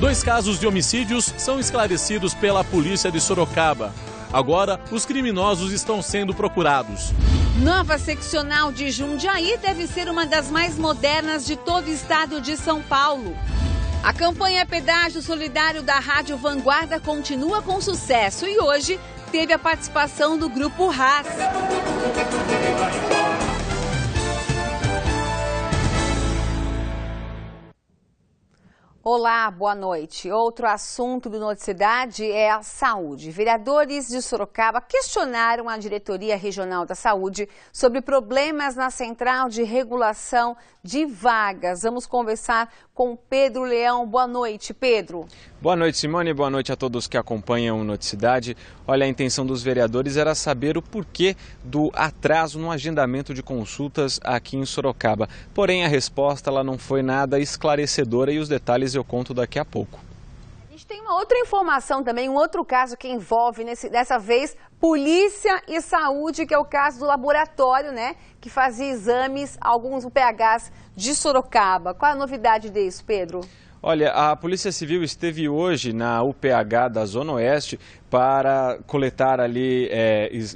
2 casos de homicídios são esclarecidos pela polícia de Sorocaba. Agora, os criminosos estão sendo procurados. Nova seccional de Jundiaí deve ser uma das mais modernas de todo o estado de São Paulo. A campanha Pedágio Solidário da Rádio Vanguarda continua com sucesso e hoje teve a participação do Grupo RAS. Olá, boa noite. Outro assunto do Noticidade é a saúde. Vereadores de Sorocaba questionaram a Diretoria Regional da Saúde sobre problemas na Central de Regulação de Vagas. Vamos conversar com Pedro Leão. Boa noite, Pedro. Boa noite, Simone. Boa noite a todos que acompanham o Noticidade. Olha, a intenção dos vereadores era saber o porquê do atraso no agendamento de consultas aqui em Sorocaba. Porém, a resposta ela não foi nada esclarecedora e os detalhes eu conto daqui a pouco. A gente tem uma outra informação também, um outro caso que envolve, dessa vez, polícia e saúde, que é o caso do laboratório, né, que fazia exames a alguns UPHs de Sorocaba. Qual a novidade disso, Pedro? Olha, a Polícia Civil esteve hoje na UPH da Zona Oeste para coletar ali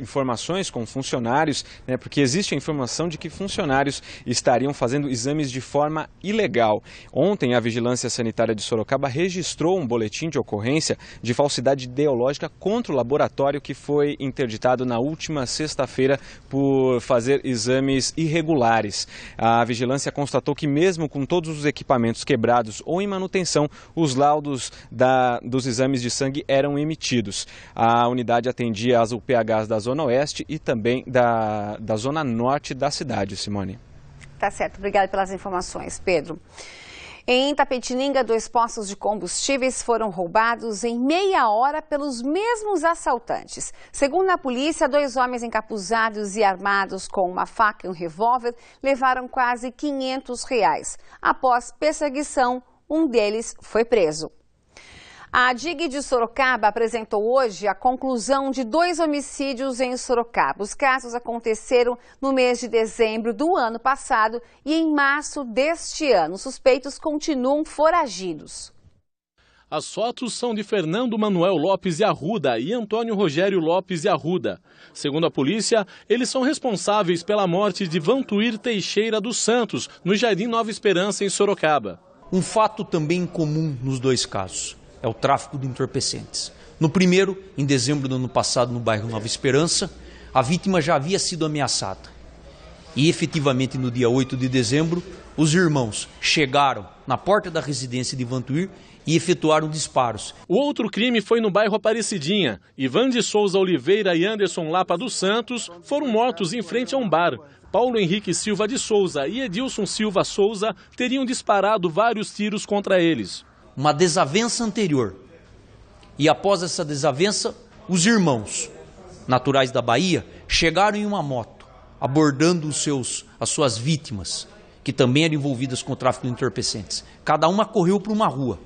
informações com funcionários, né, porque existe a informação de que funcionários estariam fazendo exames de forma ilegal. Ontem, a Vigilância Sanitária de Sorocaba registrou um boletim de ocorrência de falsidade ideológica contra o laboratório que foi interditado na última sexta-feira por fazer exames irregulares. A Vigilância constatou que mesmo com todos os equipamentos quebrados ou em manutenção, os laudos dos exames de sangue eram emitidos. A unidade atendia as UPHs da Zona Oeste e também da Zona Norte da cidade, Simone. Tá certo, obrigada pelas informações, Pedro. Em Itapetininga, 2 postos de combustíveis foram roubados em meia hora pelos mesmos assaltantes. Segundo a polícia, 2 homens encapuzados e armados com uma faca e um revólver levaram quase R$500. Após perseguição, um deles foi preso. A DIG de Sorocaba apresentou hoje a conclusão de 2 homicídios em Sorocaba. Os casos aconteceram no mês de dezembro do ano passado e em março deste ano. Os suspeitos continuam foragidos. As fotos são de Fernando Manuel Lopes de Arruda e Antônio Rogério Lopes de Arruda. Segundo a polícia, eles são responsáveis pela morte de Vantuir Teixeira dos Santos, no Jardim Nova Esperança, em Sorocaba. Um fato também comum nos 2 casos é o tráfico de entorpecentes. No primeiro, em dezembro do ano passado, no bairro Nova Esperança, a vítima já havia sido ameaçada. E efetivamente, no dia 8 de dezembro, os irmãos chegaram na porta da residência de Vantuir e efetuaram disparos. O outro crime foi no bairro Aparecidinha. Ivan de Souza Oliveira e Anderson Lapa dos Santos foram mortos em frente a um bar. Paulo Henrique Silva de Souza e Edilson Silva Souza teriam disparado vários tiros contra eles. Uma desavença anterior. E após essa desavença, os irmãos, naturais da Bahia, chegaram em uma moto, abordando as suas vítimas, que também eram envolvidas com o tráfico de entorpecentes. Cada uma correu para uma rua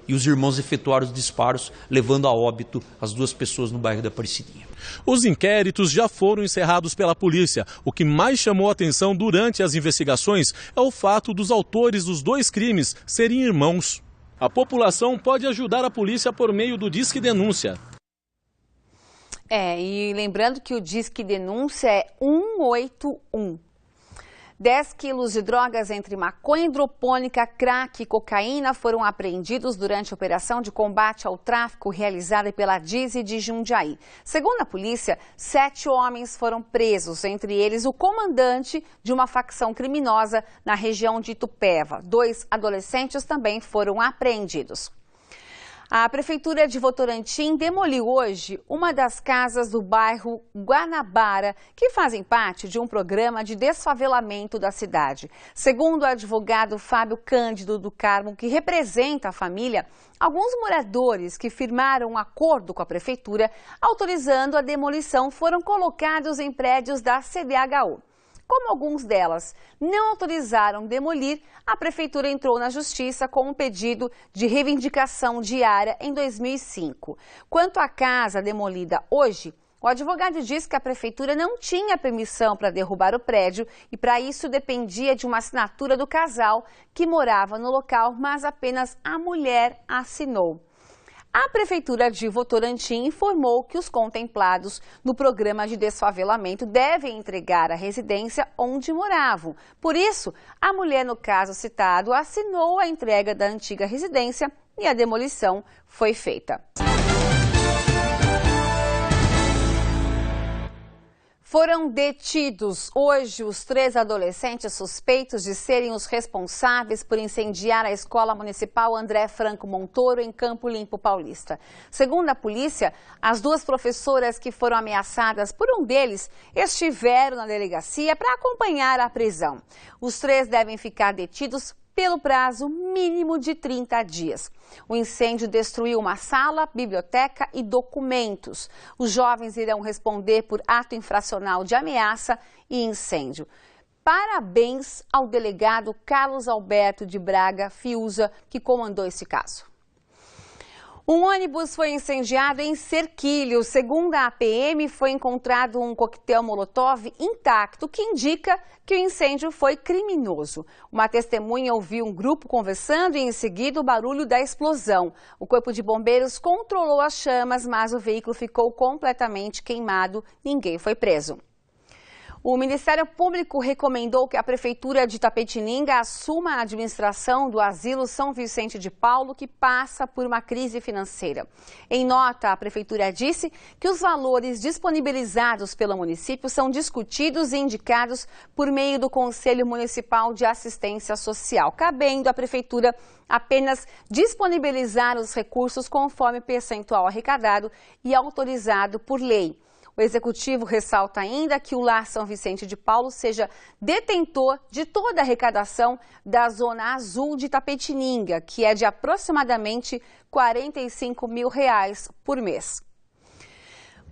e os irmãos efetuaram os disparos, levando a óbito as 2 pessoas no bairro da Aparecidinha. Os inquéritos já foram encerrados pela polícia. O que mais chamou a atenção durante as investigações é o fato dos autores dos 2 crimes serem irmãos. A população pode ajudar a polícia por meio do Disque Denúncia. E lembrando que o Disque Denúncia é 181. 10 quilos de drogas entre maconha hidropônica, crack e cocaína foram apreendidos durante a operação de combate ao tráfico realizada pela DISE de Jundiaí. Segundo a polícia, 7 homens foram presos, entre eles o comandante de uma facção criminosa na região de Itupeva. 2 adolescentes também foram apreendidos. A Prefeitura de Votorantim demoliu hoje uma das casas do bairro Guanabara, que fazem parte de um programa de desfavelamento da cidade. Segundo o advogado Fábio Cândido do Carmo, que representa a família, alguns moradores que firmaram um acordo com a Prefeitura autorizando a demolição foram colocados em prédios da CDHU. Como alguns delas não autorizaram demolir, a Prefeitura entrou na Justiça com um pedido de reivindicação diária em 2005. Quanto à casa demolida hoje, O advogado diz que a prefeitura não tinha permissão para derrubar o prédio e para isso dependia de uma assinatura do casal que morava no local, mas apenas a mulher assinou. A Prefeitura de Votorantim informou que os contemplados no programa de desfavelamento devem entregar a residência onde moravam. Por isso, a mulher, no caso citado, assinou a entrega da antiga residência e a demolição foi feita. Foram detidos hoje os 3 adolescentes suspeitos de serem os responsáveis por incendiar a Escola Municipal André Franco Montoro, em Campo Limpo Paulista. Segundo a polícia, as 2 professoras que foram ameaçadas por um deles estiveram na delegacia para acompanhar a prisão. Os 3 devem ficar detidos pelo prazo mínimo de 30 dias. O incêndio destruiu uma sala, biblioteca e documentos. Os jovens irão responder por ato infracional de ameaça e incêndio. Parabéns ao delegado Carlos Alberto de Braga Fiuza, que comandou esse caso. Um ônibus foi incendiado em Cerquilho. Segundo a PM, foi encontrado um coquetel Molotov intacto, que indica que o incêndio foi criminoso. Uma testemunha ouviu um grupo conversando e, em seguida, o barulho da explosão. O Corpo de Bombeiros controlou as chamas, mas o veículo ficou completamente queimado. Ninguém foi preso. O Ministério Público recomendou que a Prefeitura de Itapetininga assuma a administração do Asilo São Vicente de Paulo, que passa por uma crise financeira. Em nota, a Prefeitura disse que os valores disponibilizados pelo município são discutidos e indicados por meio do Conselho Municipal de Assistência Social, cabendo à Prefeitura apenas disponibilizar os recursos conforme percentual arrecadado e autorizado por lei. O Executivo ressalta ainda que o Lar São Vicente de Paulo seja detentor de toda a arrecadação da Zona Azul de Itapetininga, que é de aproximadamente R$ 45 mil por mês.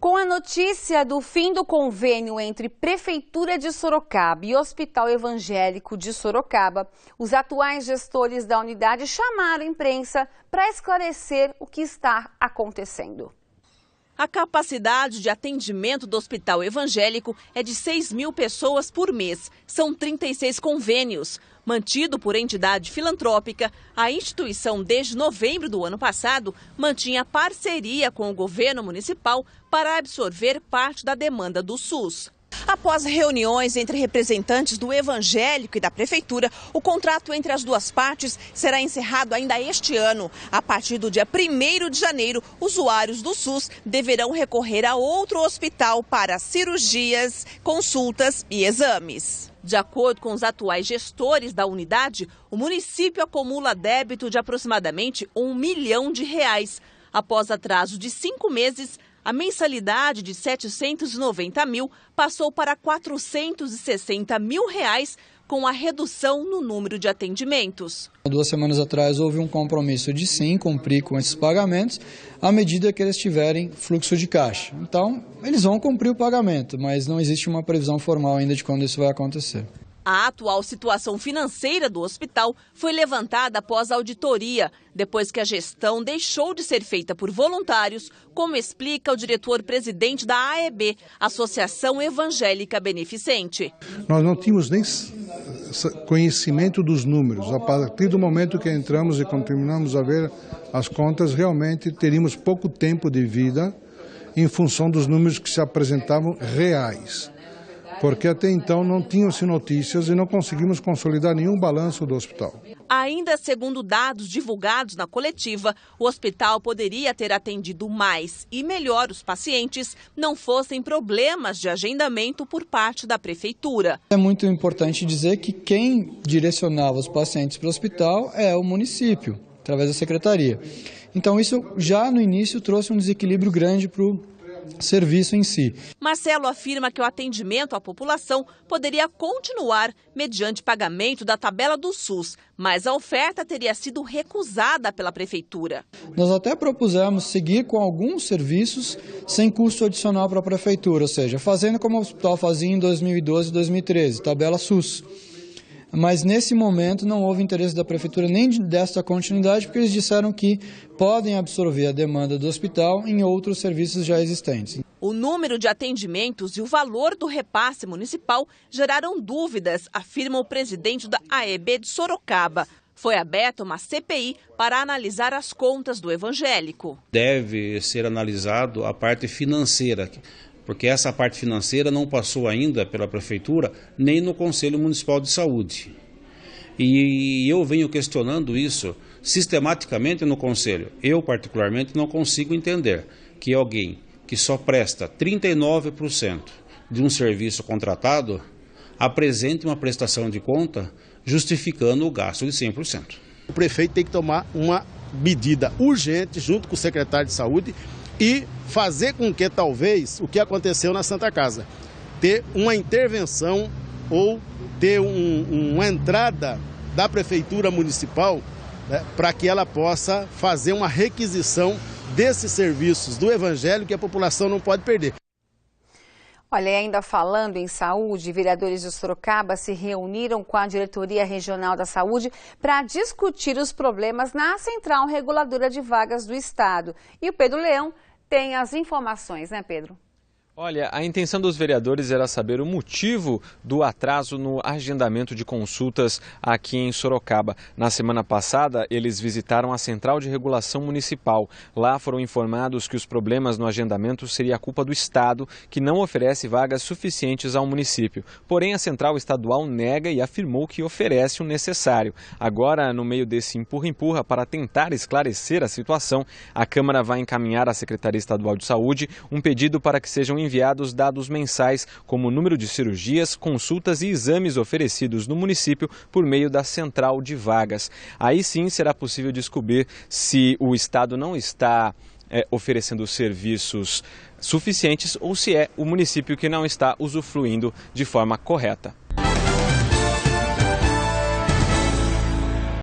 Com a notícia do fim do convênio entre Prefeitura de Sorocaba e Hospital Evangélico de Sorocaba, os atuais gestores da unidade chamaram a imprensa para esclarecer o que está acontecendo. A capacidade de atendimento do Hospital Evangélico é de 6 mil pessoas por mês. São 36 convênios. Mantido por entidade filantrópica, a instituição, desde novembro do ano passado, mantinha parceria com o governo municipal para absorver parte da demanda do SUS. Após reuniões entre representantes do Evangélico e da Prefeitura, o contrato entre as duas partes será encerrado ainda este ano. A partir do dia 1º de janeiro, usuários do SUS deverão recorrer a outro hospital para cirurgias, consultas e exames. De acordo com os atuais gestores da unidade, o município acumula débito de aproximadamente R$ 1 milhão. Após atraso de 5 meses, a mensalidade de R$ 790 mil passou para R$ 460 mil, com a redução no número de atendimentos. 2 semanas atrás houve um compromisso de sim cumprir com esses pagamentos à medida que eles tiverem fluxo de caixa. Então, eles vão cumprir o pagamento, mas não existe uma previsão formal ainda de quando isso vai acontecer. A atual situação financeira do hospital foi levantada após a auditoria, depois que a gestão deixou de ser feita por voluntários, como explica o diretor-presidente da AEB, Associação Evangélica Beneficente. Nós não tínhamos nem conhecimento dos números. A partir do momento que entramos e continuamos a ver as contas, realmente teríamos pouco tempo de vida em função dos números que se apresentavam reais. Porque até então não tinham-se notícias e não conseguimos consolidar nenhum balanço do hospital. Ainda segundo dados divulgados na coletiva, o hospital poderia ter atendido mais e melhor os pacientes, não fossem problemas de agendamento por parte da Prefeitura. É muito importante dizer que quem direcionava os pacientes para o hospital é o município, através da secretaria. Então isso já no início trouxe um desequilíbrio grande para o serviço em si. Marcelo afirma que o atendimento à população poderia continuar mediante pagamento da tabela do SUS, mas a oferta teria sido recusada pela Prefeitura. Nós até propusemos seguir com alguns serviços sem custo adicional para a Prefeitura, ou seja, fazendo como o hospital fazia em 2012 e 2013, tabela SUS. mas nesse momento não houve interesse da Prefeitura nem desta continuidade, porque eles disseram que podem absorver a demanda do hospital em outros serviços já existentes. O número de atendimentos e o valor do repasse municipal geraram dúvidas, afirma o presidente da AEB de Sorocaba. Foi aberta uma CPI para analisar as contas do evangélico. Deve ser analisado a parte financeira, porque essa parte financeira não passou ainda pela Prefeitura nem no Conselho Municipal de Saúde. E eu venho questionando isso sistematicamente no Conselho. Eu, particularmente, não consigo entender que alguém que só presta 39% de um serviço contratado apresente uma prestação de conta justificando o gasto de 100%. O prefeito tem que tomar uma medida urgente junto com o secretário de saúde e fazer com que talvez o que aconteceu na Santa Casa, ter uma intervenção ou ter uma entrada da prefeitura municipal, né, para que ela possa fazer uma requisição desses serviços do evangelho que a população não pode perder. Olha, e ainda falando em saúde, vereadores de Sorocaba se reuniram com a Diretoria Regional da Saúde para discutir os problemas na Central Reguladora de Vagas do Estado. E o Pedro Leão tem as informações, né, Pedro? Olha, a intenção dos vereadores era saber o motivo do atraso no agendamento de consultas aqui em Sorocaba. Na semana passada, eles visitaram a Central de Regulação Municipal. Lá foram informados que os problemas no agendamento seria culpa do Estado, que não oferece vagas suficientes ao município. Porém, a Central Estadual nega e afirmou que oferece o necessário. Agora, no meio desse empurra-empurra para tentar esclarecer a situação, a Câmara vai encaminhar à Secretaria Estadual de Saúde um pedido para que sejam enviados dados mensais, como o número de cirurgias, consultas e exames oferecidos no município por meio da central de vagas. Aí sim será possível descobrir se o Estado não está oferecendo serviços suficientes ou se é o município que não está usufruindo de forma correta.